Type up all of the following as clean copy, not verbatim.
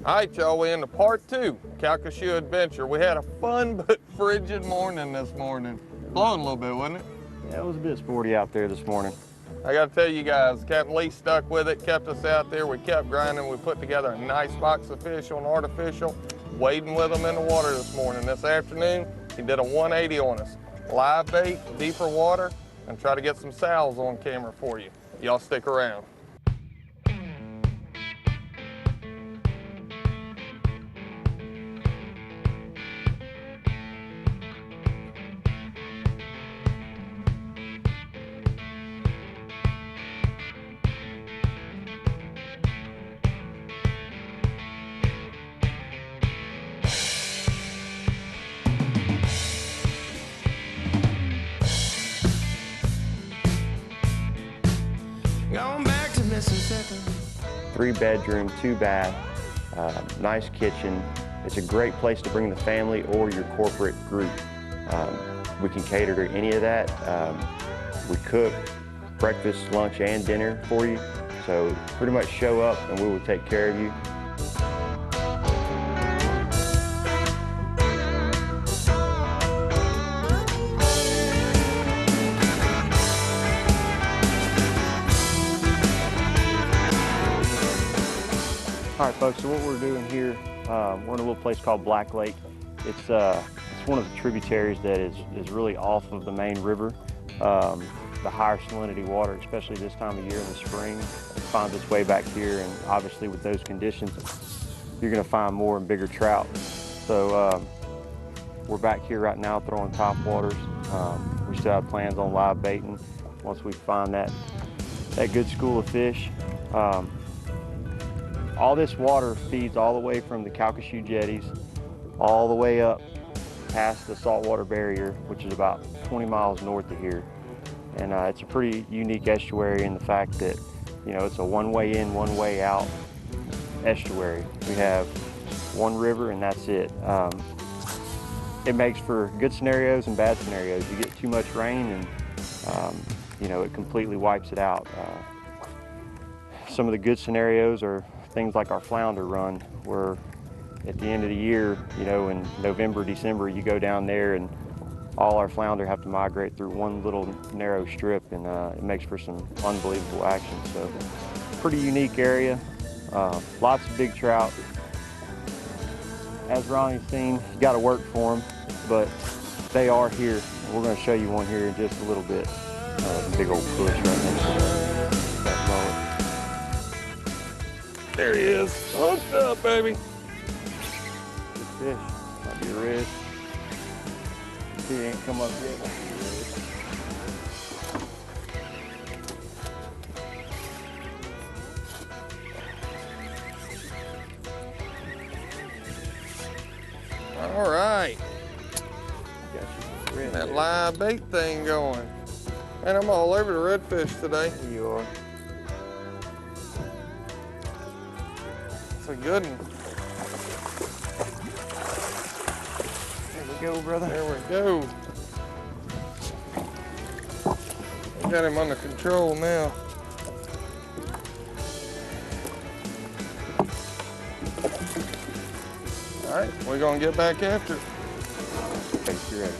All right, y'all, we into part 2, Calcasieu Adventure. We had a fun but frigid morning this morning. Blowing a little bit, wasn't it? Yeah, it was a bit sporty out there this morning. I gotta tell you guys, Captain Lee stuck with it, kept us out there. We kept grinding. We put together a nice box of fish on artificial, wading with them in the water this morning. This afternoon, he did a 180 on us. Live bait, deeper water, and try to get some sows on camera for you. Y'all stick around. Going back to Mississippi. 3-bedroom, 2-bath, nice kitchen. It's a great place to bring the family or your corporate group. We can cater to any of that. We cook breakfast, lunch, and dinner for you. So pretty much show up and we will take care of you. All right, folks, so what we're doing here, we're in a little place called Black Lake. It's one of the tributaries that is really off of the main river. The higher salinity water, especially this time of year in the spring, finds its way back here, and obviously with those conditions, you're gonna find more and bigger trout. So we're back here right now throwing top waters. We still have plans on live baiting once we find that good school of fish. All this water feeds all the way from the Calcasieu jetties, all the way up past the saltwater barrier, which is about 20 miles north of here. And it's a pretty unique estuary in the fact that, you know, it's a one-way in, one-way out estuary. We have one river and that's it. It makes for good scenarios and bad scenarios. You get too much rain and, you know, it completely wipes it out. Some of the good scenarios are things like our flounder run, where at the end of the year, you know, in November, December, you go down there and all our flounder have to migrate through one little narrow strip, and it makes for some unbelievable action. So, pretty unique area, lots of big trout. As Ronnie's seen, you got to work for them, but they are here. We're going to show you one here in just a little bit. Big old push right there. There he is, hooked up, baby. Good fish, might be a red. He ain't come up yet. All right, Got you red that there. live bait thing going. And I'm all over the redfish today. There you are. It's a good one. There we go, brother. There we go. We got him under control now. All right, we're gonna get back after it. Okay, you're ready.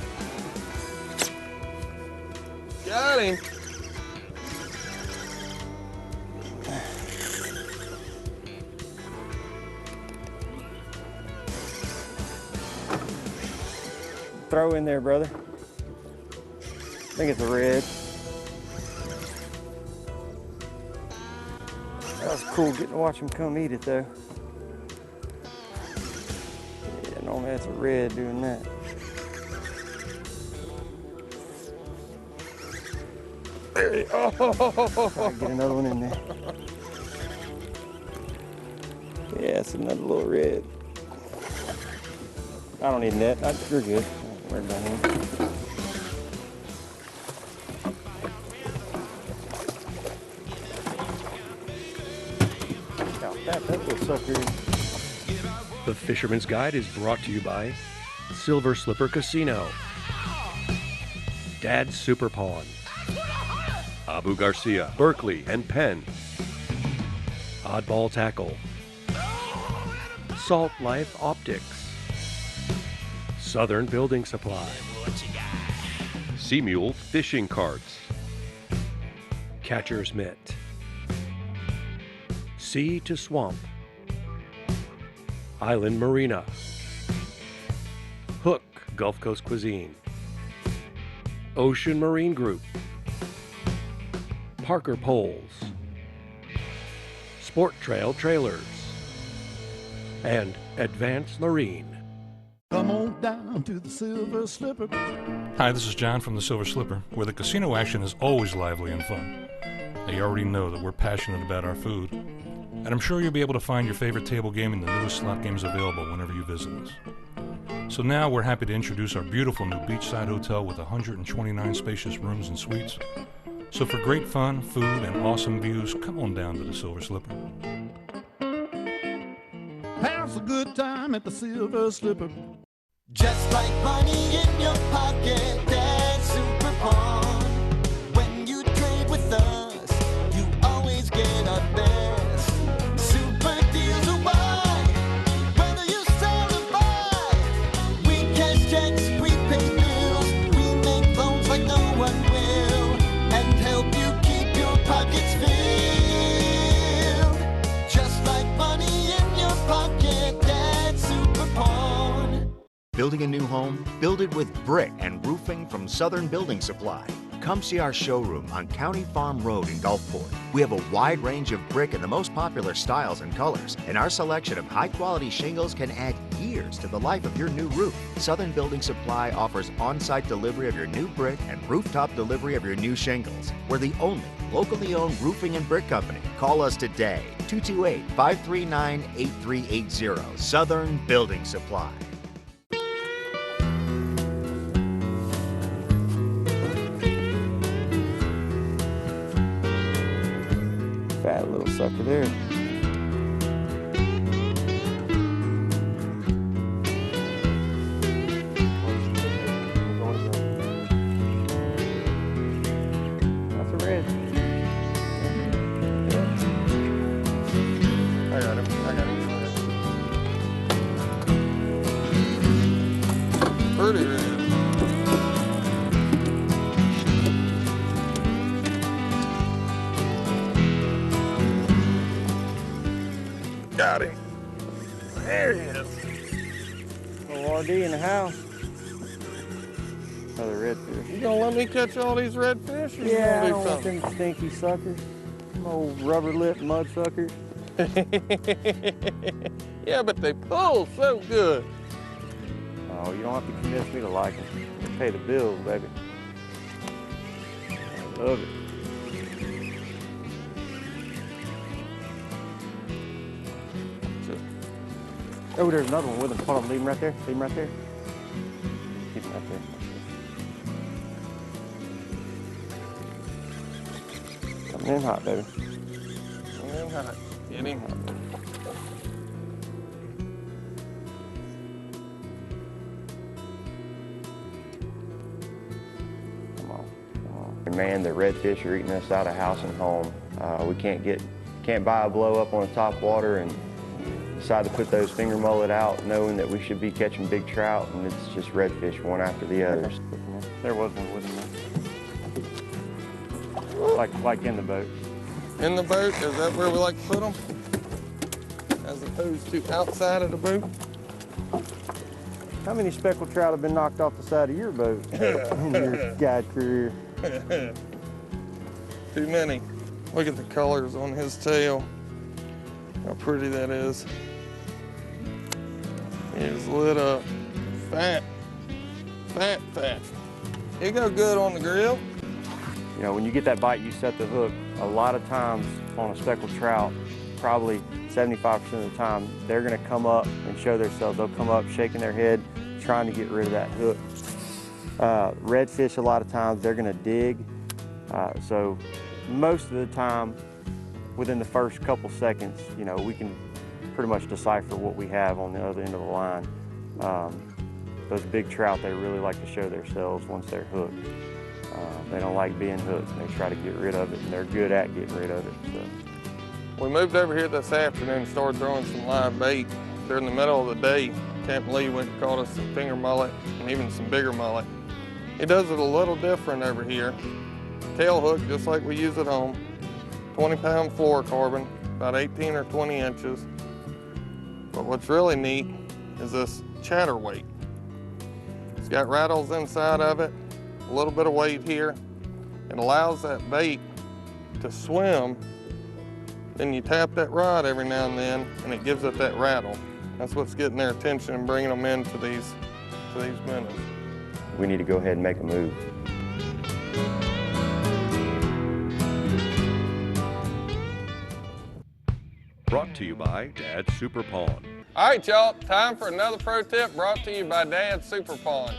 Got him. Throw in there, brother. I think it's a red. That was cool getting to watch him come eat it though. Yeah, normally that's a red doing that. There he All right, get another one in there. Yeah, it's another little red. I don't need a net. You're good. Don't worry about him. That little sucker. The Fisherman's Guide is brought to you by Silver Slipper Casino, Dad's Super Pawn, Abu Garcia, Berkeley and Penn, Oddball Tackle, Salt Life Optics, Southern Building Supply, Seamule Fishing Carts, Catcher's Mitt, Sea to Swamp, Island Marina, Hook Gulf Coast Cuisine, Ocean Marine Group, Parker Poles, Sport Trail Trailers, and Advanced Marine. Come on down to the Silver Slipper. Hi, this is John from the Silver Slipper, where the casino action is always lively and fun. Now, you already know that we're passionate about our food, and I'm sure you'll be able to find your favorite table game and the newest slot games available whenever you visit us. So now we're happy to introduce our beautiful new beachside hotel with 129 spacious rooms and suites. So for great fun, food, and awesome views, come on down to the Silver Slipper. Have a good time at the Silver Slipper. Just like money in your pocket, that's super fun. When you trade with us, you always get our best. Super deals are why, whether you sell or buy. We cash checks, we pay bills, we make loans like no one will, and help you keep your pockets filled. Just like money in your pocket, that's super fun. Building a new home? Build it with brick and roofing from Southern Building Supply. Come see our showroom on County Farm Road in Gulfport. We have a wide range of brick in the most popular styles and colors, and our selection of high-quality shingles can add years to the life of your new roof. Southern Building Supply offers on-site delivery of your new brick and rooftop delivery of your new shingles. We're the only locally owned roofing and brick company. Call us today, 228-539-8380. Southern Building Supply. Fat little sucker there. That's a red. I got him. Pretty red. Got him. There he is. Little RD in the house. Another redfish. You gonna let me catch all these redfish? Or you Yeah, I gonna don't do want them stinky suckers. Them old rubber lip mud suckers. Yeah, but they pull so good. Oh, you don't have to convince me to like them. They pay the bills, baby. I love it. Oh, there's another one with him. Hold on, leave him right there. Leave him right there. Keep him right there. Coming in hot, baby. Come in hot. Get him. Come on. Man, the redfish are eating us out of house and home. We can't buy a blow up on the top water and decide to put those finger mullet out knowing that we should be catching big trout, and it's just redfish one after the others. There was one with him. Like in the boat. In the boat? Is that where we like to put them? As opposed to outside of the boat? How many speckled trout have been knocked off the side of your boat in your guide career? Too many. Look at the colors on his tail. How pretty that is. He is lit up. Fat. Fat, fat. He go good on the grill. You know, when you get that bite, you set the hook. A lot of times on a speckled trout, probably 75% of the time, they're gonna come up and show themselves. They'll come up shaking their head, trying to get rid of that hook. Redfish, a lot of times, they're gonna dig. So most of the time, within the first couple seconds, you know, we can pretty much decipher what we have on the other end of the line. Those big trout, they really like to show themselves once they're hooked. They don't like being hooked. They try to get rid of it, and they're good at getting rid of it. So. We moved over here this afternoon and started throwing some live bait. during the middle of the day, Captain Lee went and caught us some finger mullet and even some bigger mullet. He does it a little different over here. Tail hook, just like we use at home. 20-pound fluorocarbon, about 18 or 20 inches. But what's really neat is this chatter weight. It's got rattles inside of it, a little bit of weight here. It allows that bait to swim. Then you tap that rod every now and then, and it gives it that rattle. That's what's getting their attention and bringing them into these minnows. We need to go ahead and make a move. Brought to you by Dad's Super Pawn. All right, y'all, time for another pro tip brought to you by Dad's Super Pawn.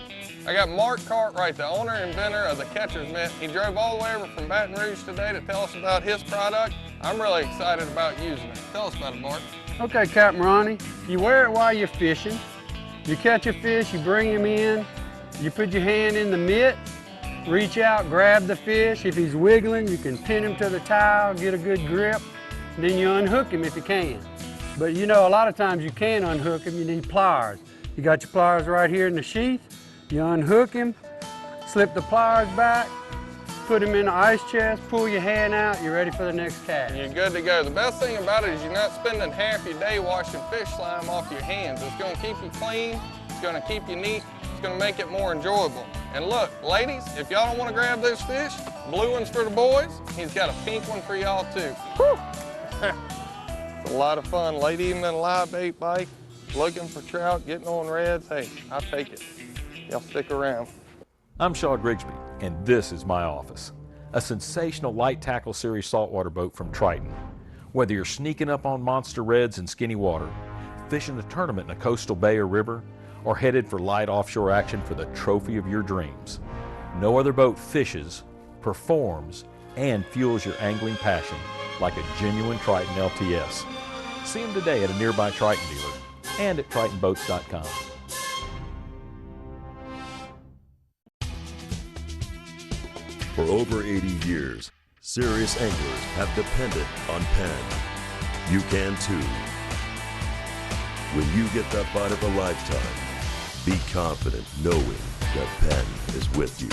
I got Mark Cartwright, the owner and inventor of the Catcher's Mitt. He drove all the way over from Baton Rouge today to tell us about his product. I'm really excited about using it. Tell us about it, Mark. Okay, Captain Ronnie, you wear it while you're fishing. You catch a fish, you bring him in, you put your hand in the mitt, reach out, grab the fish. If he's wiggling, you can pin him to the towel, get a good grip, and then you unhook him if you can. But you know, a lot of times you can't unhook him, you need pliers. You got your pliers right here in the sheath. You unhook him, slip the pliers back, put him in the ice chest, pull your hand out, you're ready for the next cast. You're good to go. The best thing about it is you're not spending half your day washing fish slime off your hands. It's gonna keep you clean, it's gonna keep you neat, it's gonna make it more enjoyable. And look, ladies, if y'all don't wanna grab those fish, blue one's for the boys, he's got a pink one for y'all too. Whew. It's a lot of fun. Late evening live bait bite, looking for trout, getting on reds. Hey, I'll take it. Y'all stick around. I'm Shaw Grigsby, and this is my office. A sensational light tackle series saltwater boat from Triton. Whether you're sneaking up on monster reds in skinny water, fishing a tournament in a coastal bay or river, or headed for light offshore action for the trophy of your dreams, no other boat fishes, performs, and fuels your angling passion like a genuine Triton LTS. See them today at a nearby Triton dealer and at TritonBoats.com. For over 80 years, serious anglers have depended on Penn. You can too. When you get that bite of a lifetime, be confident knowing that Penn is with you.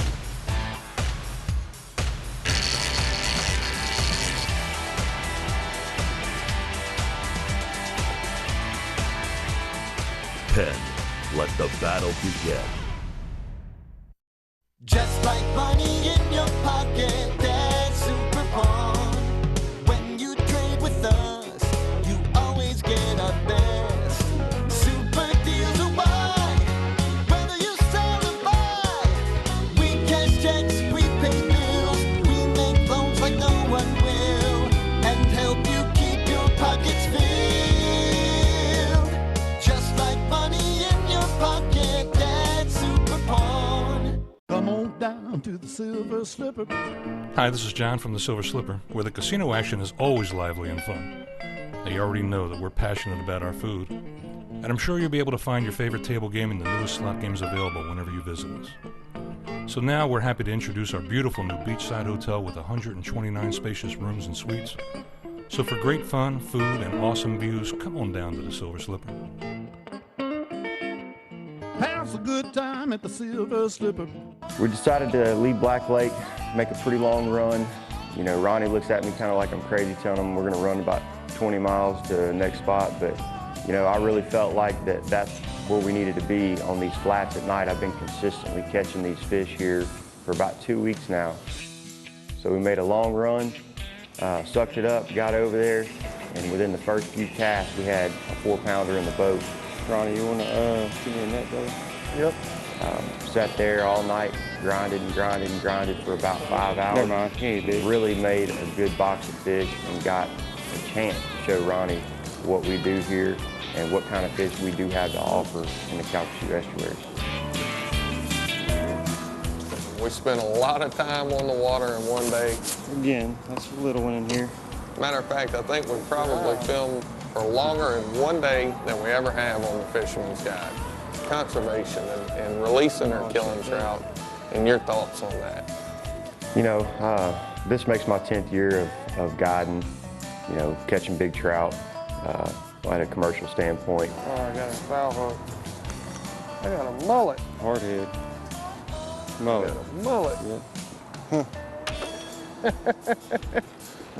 Penn, let the battle begin. Just like money in your pocket, that's Super Pawn. When you trade with us, you always get our best. Super deals are wide, whether you sell or buy. We cash checks, we pay bills, we make loans like no one will, and help you keep your pockets filled. Just like money in your pocket, that's Super Pawn. Come on down to the Silver Slipper. Hi, this is John from the Silver Slipper, where the casino action is always lively and fun. Now, you already know that we're passionate about our food, and I'm sure you'll be able to find your favorite table game in the newest slot games available whenever you visit us. So now we're happy to introduce our beautiful new beachside hotel with 129 spacious rooms and suites. So for great fun, food, and awesome views, come on down to the Silver Slipper. Pass a good time at the Silver Slipper. We decided to leave Black Lake, make a pretty long run. You know, Ronnie looks at me kind of like I'm crazy telling him we're gonna run about 20 miles to the next spot, but you know, I really felt like that's where we needed to be on these flats at night. I've been consistently catching these fish here for about 2 weeks now. So we made a long run, sucked it up, got over there, and within the first few casts, we had a 4-pounder in the boat. Ronnie, you wanna give me a net, brother? Yep. Sat there all night, grinded and grinded and grinded for about 5 hours. Never mind. He did. Really made a good box of fish and got a chance to show Ronnie what we do here and what kind of fish we do have to offer in the Calcasieu Estuary. We spent a lot of time on the water in one day. Again, that's a little one in here. Matter of fact, I think we probably filmed for longer in one day than we ever have on the Fisherman's Guide. Conservation and releasing or killing trout, and your thoughts on that? You know, this makes my 10th year of guiding, you know, catching big trout. at a commercial standpoint. Oh, I got a foul hook. I got a mullet. Hardhead. Mullet. I got a mullet.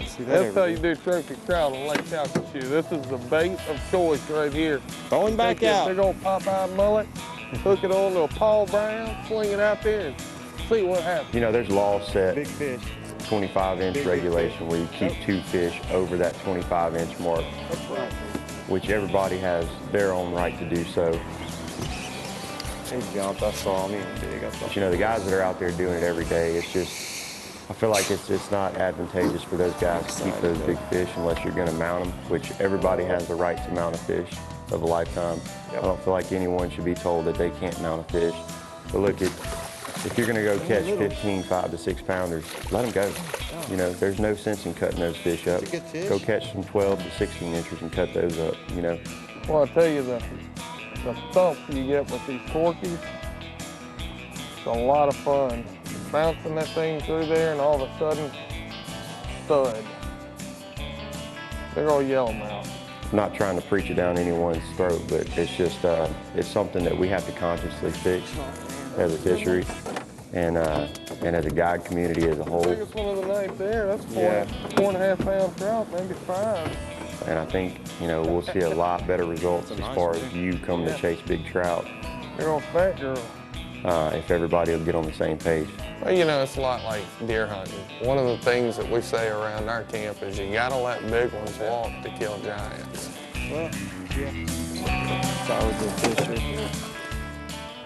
See that That's how you do trophy trout on Lake Calcasieu. This is the bait of choice right here. Going back Take out. that big old Popeye mullet, hook it on to a Paul Brown, swing it out there and see what happens. You know, there's laws set, Big fish. 25-inch regulation where you keep 2 fish over that 25-inch mark, which everybody has their own right to do so. He jumped, I saw him, he was big. But you know, the guys that are out there doing it every day, it's just, I feel like it's just not advantageous for those guys to keep those big fish unless you're gonna mount them, which everybody has the right to mount a fish of a lifetime. I don't feel like anyone should be told that they can't mount a fish. But look, if you're gonna go catch 15 5 to 6 pounders, let them go. You know, there's no sense in cutting those fish up. Go catch some 12 to 16 inchers and cut those up, you know. Well, I tell you, the thump you get with these Corkies, it's a lot of fun. Bouncing that thing through there and all of a sudden, stud. Big old yellowmouth. I'm not trying to preach it down anyone's throat, but it's just, it's something that we have to consciously fix as a fishery and as a guide community as a whole. Biggest one of the night there, that's 4.5 pound trout, maybe 5. And I think, you know, we'll see a lot better results as far as you coming to chase big trout Big old fat girl. if everybody will get on the same page. Well, you know, it's a lot like deer hunting. One of the things that we say around our camp is you gotta let big ones walk to kill giants. Well, yeah. It's always a fisher.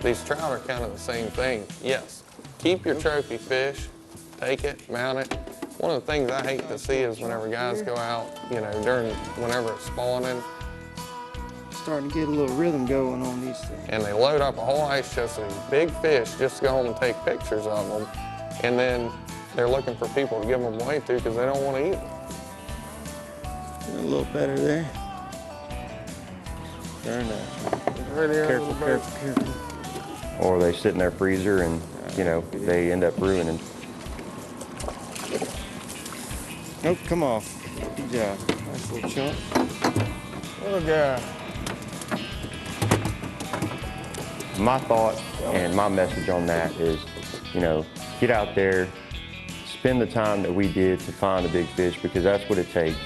These trout are kind of the same thing. Yes, keep your trophy fish, take it, mount it. One of the things I hate to see is whenever guys go out, you know, whenever it's spawning, Starting to get a little rhythm going on these things. and they load up a whole ice chest of these big fish just to go home and take pictures of them, and then they're looking for people to give them away to because they don't want to eat them. A little better there. Very nice. Right here Careful, under the boat. careful. Or they sit in their freezer and, you know, they end up ruining. Nope, come off. Good job. Nice little chunk. What a guy. My thought and my message on that is, you know, get out there, spend the time that we did to find a big fish because that's what it takes.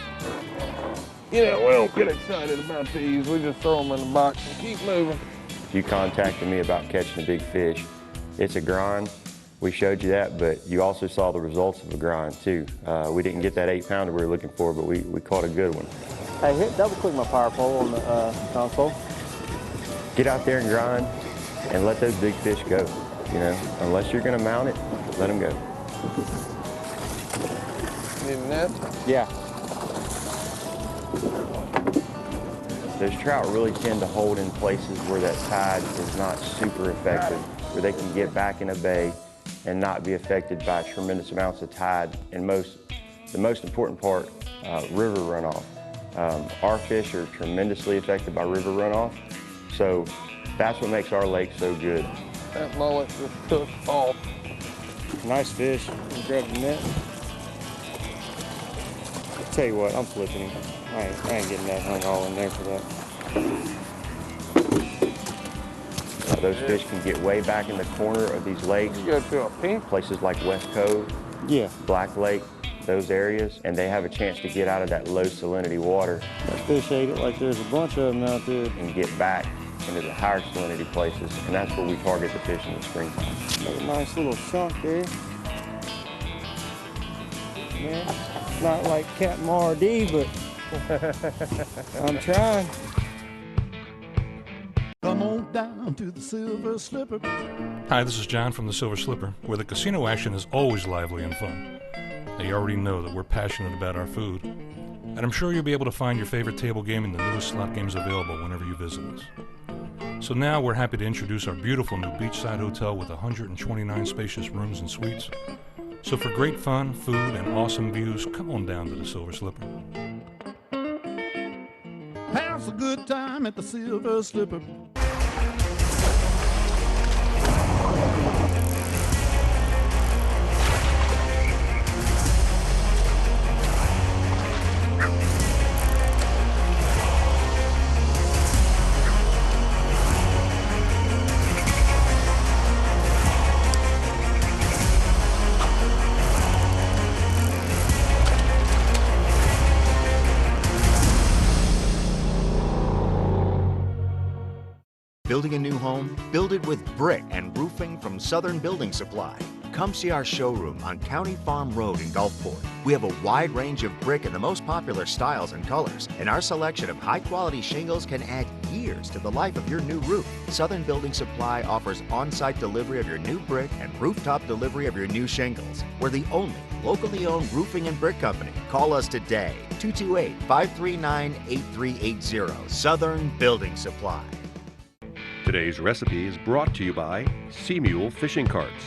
You know, we don't get excited about these. We just throw them in the box and keep moving. You contacted me about catching a big fish. It's a grind. We showed you that, but you also saw the results of a grind too. We didn't get that 8 pounder we were looking for, but we caught a good one. Hey, hit double click my power pole on the console. Get out there and grind and let those big fish go. You know, unless you're gonna mount it, let them go. Need a net? Yeah. Those trout really tend to hold in places where that tide is not super effective, where they can get back in a bay and not be affected by tremendous amounts of tide. And the most important part, river runoff. Our fish are tremendously affected by river runoff, so that's what makes our lake so good. That mullet just took off. Nice fish. Grab the net. Tell you what, I'm flipping him. I ain't getting that hung all in there for that. Those fish can get way back in the corner of these lakes. You go to a pink. Places like West Cove, Black Lake, those areas, and they have a chance to get out of that low salinity water. That fish ate it like there's a bunch of them out there. And get back into the higher salinity places, and that's where we target the fish in the springtime. A nice little chunk there. Man, it's not like Capt RD, but I'm trying. Come on down to the Silver Slipper. Hi, this is John from the Silver Slipper, where the casino action is always lively and fun. Now, you already know that we're passionate about our food, and I'm sure you'll be able to find your favorite table game in the newest slot games available whenever you visit us. So now we're happy to introduce our beautiful new beachside hotel with 129 spacious rooms and suites. So for great fun, food, and awesome views, come on down to the Silver Slipper. Have a good time at the Silver Slipper. Building a new home? Build it with brick and roofing from Southern Building Supply. Come see our showroom on County Farm Road in Gulfport. We have a wide range of brick in the most popular styles and colors, and our selection of high-quality shingles can add years to the life of your new roof. Southern Building Supply offers on-site delivery of your new brick and rooftop delivery of your new shingles. We're the only locally owned roofing and brick company. Call us today, 228-539-8380. Southern Building Supply. Today's recipe is brought to you by Sea Mule Fishing Carts.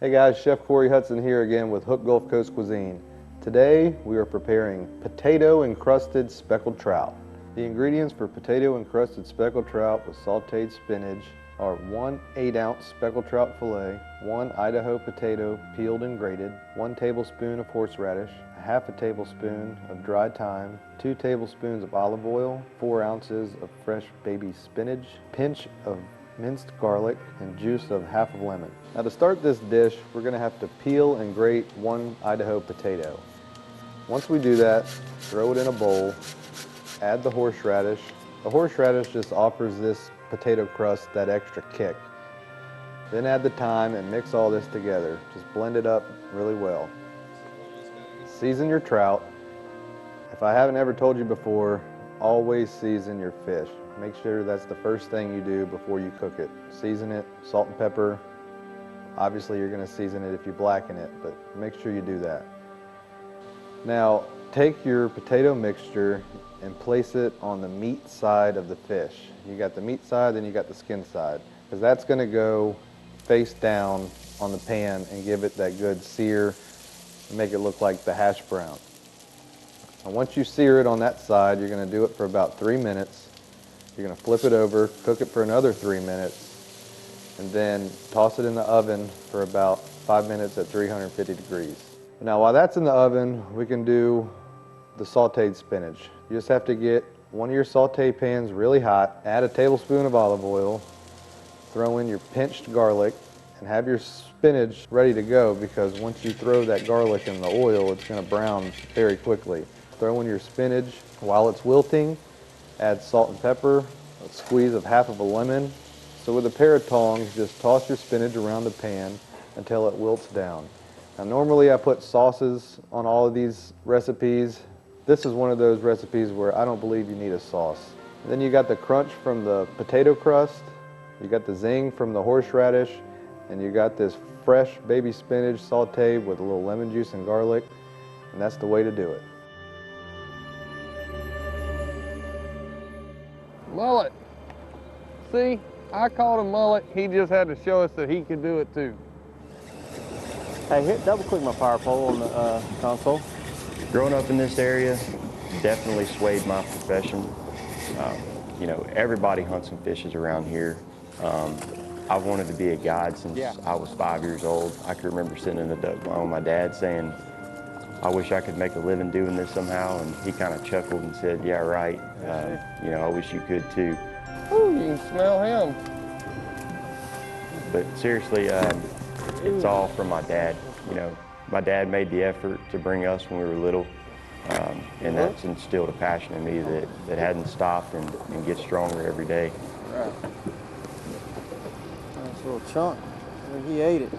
Hey guys, Chef Corey Hudson here again with Hook Gulf Coast Cuisine. Today we are preparing potato encrusted speckled trout. The ingredients for potato encrusted speckled trout with sauteed spinach are 1 8-ounce speckled trout fillet, 1 Idaho potato peeled and grated, 1 tablespoon of horseradish, half a tablespoon of dried thyme, 2 tablespoons of olive oil, 4 ounces of fresh baby spinach, pinch of minced garlic, and juice of half of lemon. Now to start this dish, we're going to have to peel and grate 1 Idaho potato. Once we do that, throw it in a bowl, add the horseradish. The horseradish just offers this potato crust that extra kick. Then add the thyme and mix all this together. Just blend it up really well. Season your trout. If I haven't ever told you before, always season your fish. Make sure that's the first thing you do before you cook it. Season it, salt and pepper. Obviously you're going to season it if you blacken it, but make sure you do that. Now take your potato mixture and place it on the meat side of the fish. You got the meat side, then you got the skin side, because that's going to go face down on the pan and give it that good sear and make it look like the hash brown. And once you sear it on that side, you're going to do it for about 3 minutes. You're going to flip it over, cook it for another 3 minutes, and then toss it in the oven for about 5 minutes at 350 degrees. Now while that's in the oven, we can do the sauteed spinach. You just have to get one of your saute pans really hot, add a tablespoon of olive oil, throw in your pinched garlic, and have your spinach ready to go, because once you throw that garlic in the oil, it's going to brown very quickly. Throw in your spinach while it's wilting, add salt and pepper, a squeeze of half of a lemon. So with a pair of tongs, just toss your spinach around the pan until it wilts down. Now normally I put sauces on all of these recipes. This is one of those recipes where I don't believe you need a sauce. Then you got the crunch from the potato crust, you got the zing from the horseradish, and you got this fresh baby spinach sauteed with a little lemon juice and garlic, and that's the way to do it. Mullet. See, I called him mullet. He just had to show us that he could do it too. Hey, hit double click my power pole on the console. Growing up in this area definitely swayed my profession. You know, everybody hunts and fishes around here. I've wanted to be a guide since I was 5 years old. I can remember sitting in the duck blind with my dad saying, I wish I could make a living doing this somehow, and he kind of chuckled and said, yeah, right. You know, I wish you could too. Ooh, you can smell him. But seriously, it's all from my dad. You know, my dad made the effort to bring us when we were little, and that's instilled a passion in me that hadn't stopped and gets stronger every day. Right. Nice little chunk. He ate it.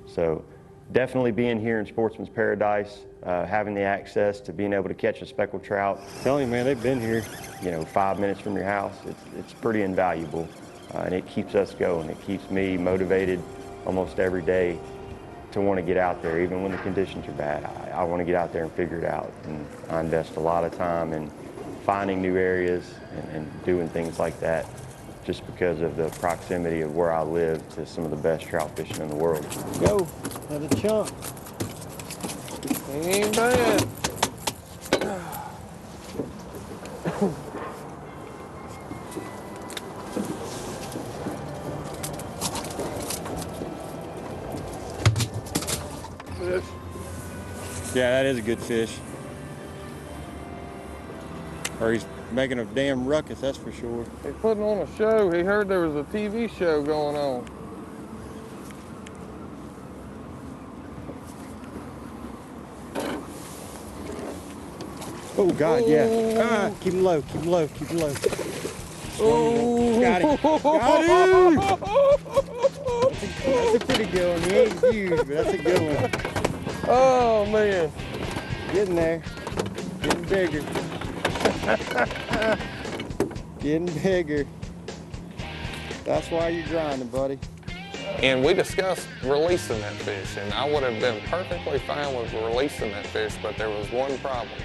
So definitely being here in Sportsman's Paradise, having the access to being able to catch a speckled trout. Tell you, man, they've been here, you know, 5 minutes from your house. It's pretty invaluable, and it keeps us going. It keeps me motivated almost every day to want to get out there, even when the conditions are bad. I want to get out there and figure it out, and I invest a lot of time in finding new areas and doing things like that, just because of the proximity of where I live to some of the best trout fishing in the world. Go, another chunk. He ain't bad. Fish. Yeah, that is a good fish. Or he's making a damn ruckus, that's for sure. He's putting on a show. He heard there was a TV show going on. Oh God, yeah. Keep him low, keep him low, keep him low. Oh, got it. Got it. That's a pretty good one. He ain't huge, but that's a good one. Oh man. Getting there. Getting bigger. Getting bigger. That's why you're grinding, buddy. And we discussed releasing that fish, and I would have been perfectly fine with releasing that fish, but there was one problem.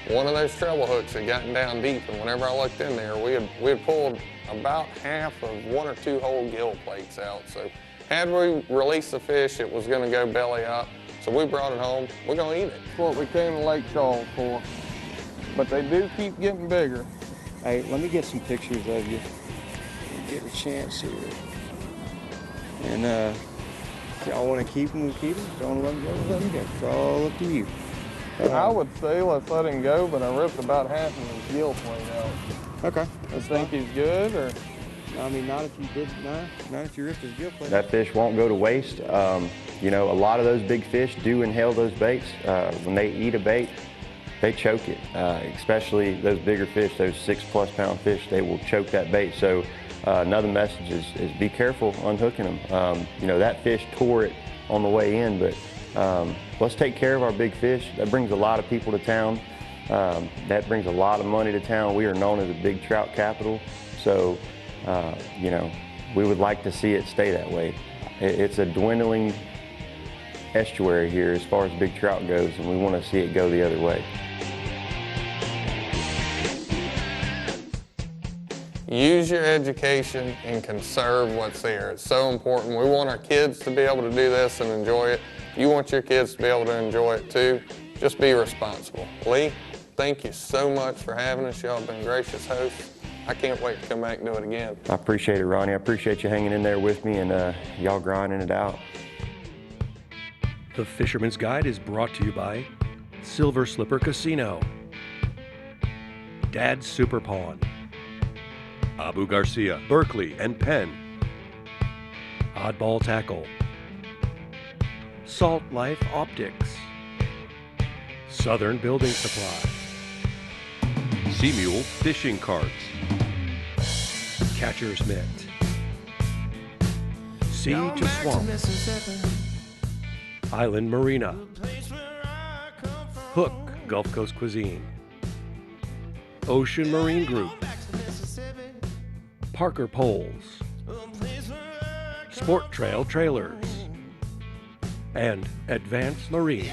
One of those treble hooks had gotten down deep, and whenever I looked in there, we had pulled about half of 1 or 2 whole gill plates out. So had we released the fish, it was gonna go belly up. So we brought it home, we're gonna eat it. That's what we came to Lake Charles for. But they do keep getting bigger. Hey, let me get some pictures of you. Get a chance here. And if y'all want to keep them, we'll keep them. Don't let them go, let them go. It's all up to you. I would say let's let him go, but I ripped about half of his gill plate out. Okay. You think he's good, or? I mean, not if you did, not if you ripped his gill plate. That fish won't go to waste. You know, a lot of those big fish do inhale those baits. When they eat a bait, they choke it. Especially those bigger fish, those 6+ pound fish, they will choke that bait. So another message is be careful unhooking them. You know, that fish tore it on the way in, but let's take care of our big fish. That brings a lot of people to town. That brings a lot of money to town. We are known as a big trout capital. So, you know, we would like to see it stay that way. It's a dwindling estuary here as far as big trout goes, and we want to see it go the other way. Use your education and conserve what's there. It's so important. We want our kids to be able to do this and enjoy it. You want your kids to be able to enjoy it too. Just be responsible. Lee, thank you so much for having us. Y'all have been gracious hosts. I can't wait to come back and do it again. I appreciate it, Ronnie. I appreciate you hanging in there with me and y'all grinding it out. The Fisherman's Guide is brought to you by Silver Slipper Casino, Dad's Super Pond, Abu Garcia, Berkeley and Penn, Oddball Tackle, Salt Life Optics, Southern Building Supply, Seamule Fishing Carts, Catcher's Mitt, Sea to Swamp, Island Marina, Hook Gulf Coast Cuisine, Ocean Marine Group, Parker Poles, Sport Trail Trailers, and Advanced Marine.